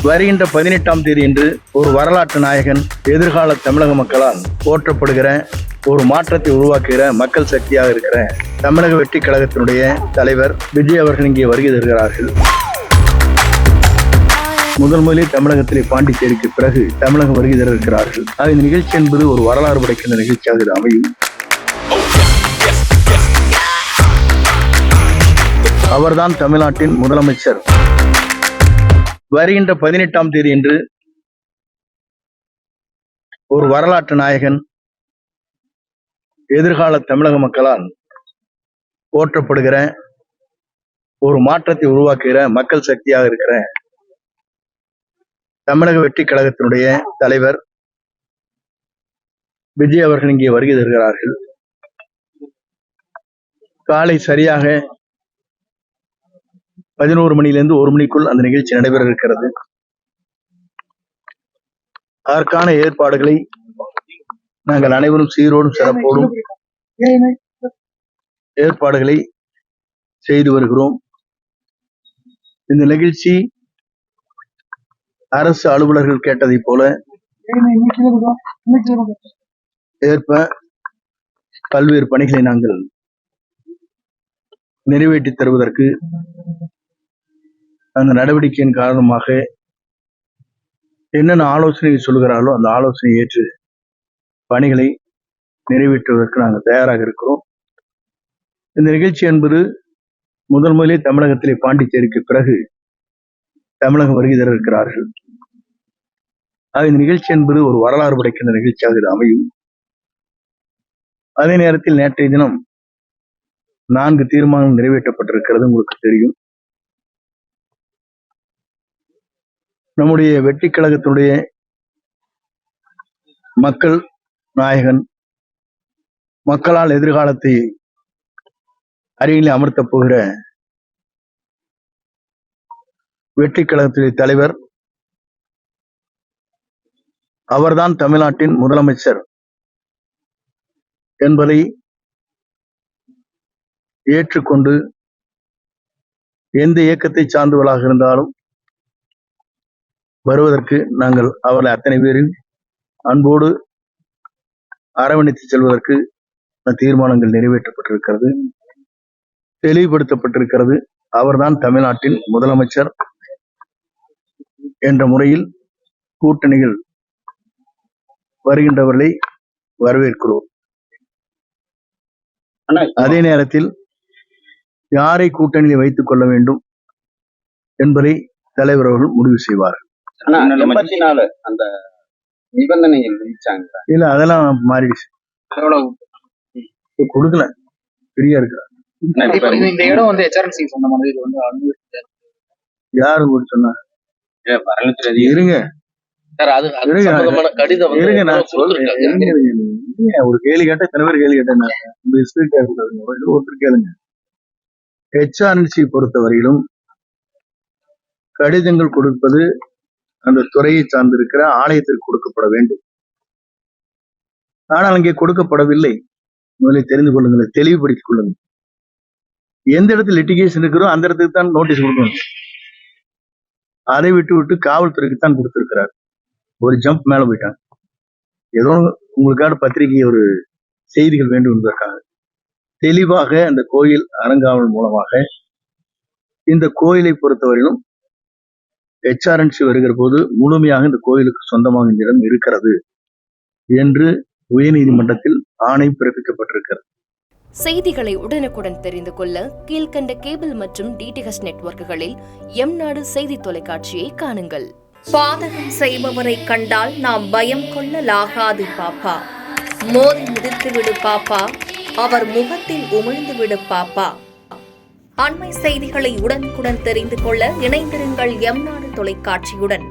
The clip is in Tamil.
வருகின்ற 18ஆம் தேதி என்று ஒரு வரலாற்று நாயகன், எதிர்கால தமிழக மக்களால் போற்றப்படுகிற, ஒரு மாற்றத்தை உருவாக்குகிற மக்கள் சக்தியாக இருக்கிற தமிழக வெற்றி கழகத்தினுடைய தலைவர் விஜய் அவர்கள் இங்கே வருகை தருகிறார்கள். முதலில் தமிழகத்திலே பாண்டிச்சேரிக்கு பிறகு தமிழகம் வருகை தர இருக்கிறார்கள். இந்த நிகழ்ச்சி என்பது ஒரு வரலாறு படைக்கின்ற நிகழ்ச்சியாக இது அமையும். அவர்தான் தமிழ்நாட்டின் முதலமைச்சர். வருகின்ற 18ஆம் தேதி என்று ஒரு வரலாற்று நாயகன், எதிர்கால தமிழக மக்களால் போற்றப்படுகிற, ஒரு மாற்றத்தை உருவாக்குகிற மக்கள் சக்தியாக இருக்கிற தமிழக வெற்றி கழகத்தினுடைய தலைவர் விஜய் அவர்கள் இங்கே வருகை தருகிறார்கள். காலை சரியாக 11 மணியிலிருந்து 1 மணிக்குள் அந்த நிகழ்ச்சி நடைபெற இருக்கிறது. அதற்கான ஏற்பாடுகளை நாங்கள் அனைவரும் சீரோடும் சிறப்போடும் ஏற்பாடுகளை செய்து வருகிறோம். இந்த நிகழ்ச்சி அரசு அலுவலர்கள் கேட்டதை போல ஏற்ப பல்வேறு பணிகளை நாங்கள் நிறைவேற்றி தருவதற்கு அந்த நடவடிக்கையின் காரணமாக என்னென்ன ஆலோசனை சொல்கிறாரோ அந்த ஆலோசனை ஏற்று பணிகளை நிறைவேற்றுவதற்கு நாங்கள் தயாராக இருக்கிறோம். இந்த நிகழ்ச்சி என்பது முதலிலே தமிழகத்திலே பாண்டிச்சேரிக்கு பிறகு தமிழகம் வருகை தர இருக்கிறார்கள். இந்த நிகழ்ச்சி என்பது ஒரு வரலாறு படைக்கின்ற நிகழ்ச்சியாக இது அமையும். அதே நேரத்தில் நேற்றைய தினம் 4 தீர்மானங்கள் நிறைவேற்றப்பட்டிருக்கிறது. உங்களுக்கு தெரியும். நம்முடைய வெற்றி கழகத்தினுடைய மக்கள் நாயகன், மக்களால் எதிர்காலத்தை அருகிலே அமர்த்தப் போகிற வெற்றி கழகத்துடைய தலைவர், அவர்தான் தமிழ்நாட்டின் முதலமைச்சர் என்பதை ஏற்றுக்கொண்டு எந்த இயக்கத்தை சார்ந்தவர்களாக இருந்தாலும் வருவதற்கு நாங்கள் அவர்களை அத்தனை பேரின் அன்போடு அரவணைத்து செல்வதற்கு தீர்மானங்கள் நிறைவேற்றப்பட்டிருக்கிறது, தெளிவுபடுத்தப்பட்டிருக்கிறது. அவர்தான் தமிழ்நாட்டின் முதலமைச்சர் என்ற முறையில் கூட்டணிகள் வருகின்றவர்களை வரவேற்கிறோம். அதே நேரத்தில் யாரை கூட்டணியில் வைத்துக் கொள்ள வேண்டும் என்பதை தலைவர் அவர்கள் முடிவு செய்வார்கள். அந்த நிபந்தனைகள் இல்ல, அதெல்லாம் மாறிடுச்சு, கொடுக்கல, ஃப்ரீயா இருக்கிறார். இந்த இடம் வந்து HRNC சொந்தமானது. இது வந்து யாரு சொன்னா? இருங்க ஒரு கேள்வி கேட்ட இத்தனை பேர் கேள்வி கேட்டேன். ஒருத்தர் கேளுங்க. HRNC பொறுத்தவரையிலும் கடிதங்கள் கொடுப்பது அந்த துறையை சார்ந்திருக்கிற ஆலயத்திற்கு கொடுக்கப்பட வேண்டும். ஆனால் அங்கே கொடுக்கப்படவில்லை. முதலில் தெரிந்து கொள்ளுங்கள், தெளிவுபடுத்திக் கொள்ளுங்கள். எந்த இடத்துல லிட்டிகேஷன் இருக்கிறோ அந்த இடத்துக்கு தான் நோட்டீஸ் கொடுக்கணும். அதை விட்டு காவல்துறைக்கு தான் கொடுத்திருக்கிறார். ஒரு ஜம்ப் மேல போயிட்டாங்க. ஏதோ உங்களுக்கான பத்திரிகை ஒரு செய்திகள் வேண்டும் என்பதற்காக தெளிவாக அந்த கோயில் அறங்காவல் மூலமாக இந்த கோயிலை பொறுத்தவரையிலும் HRNC வருகிற போது முழுமையாக இந்த கோயிலுக்கு சொந்தமாக இந்த இடம் இருக்கிறது என்று உயர்நீதிமன்றத்தில் ஆணை பிறப்பிக்கப்பட்டிருக்கிறது. செய்திகளை உடனுக்குடன் தெரிந்து கொள்ள கீழ்கண்ட கேபிள் மற்றும் DTH நெட்வொர்க்குகளில் எம்நாடு செய்தி தொலைக்காட்சியை காணுங்கள். பாதகம் செய்பவரை கண்டால் நாம் பயம் கொள்ளலாகாது பாப்பா. மோதி மிதித்து விடு பாப்பா, அவர் முகத்தில் உமிழ்ந்து விடு பாப்பா. அண்மை செய்திகளை உடனுக்குடன் தெரிந்து கொள்ள இணைந்திருங்கள் எம்நாடு தொலைக்காட்சியுடன்.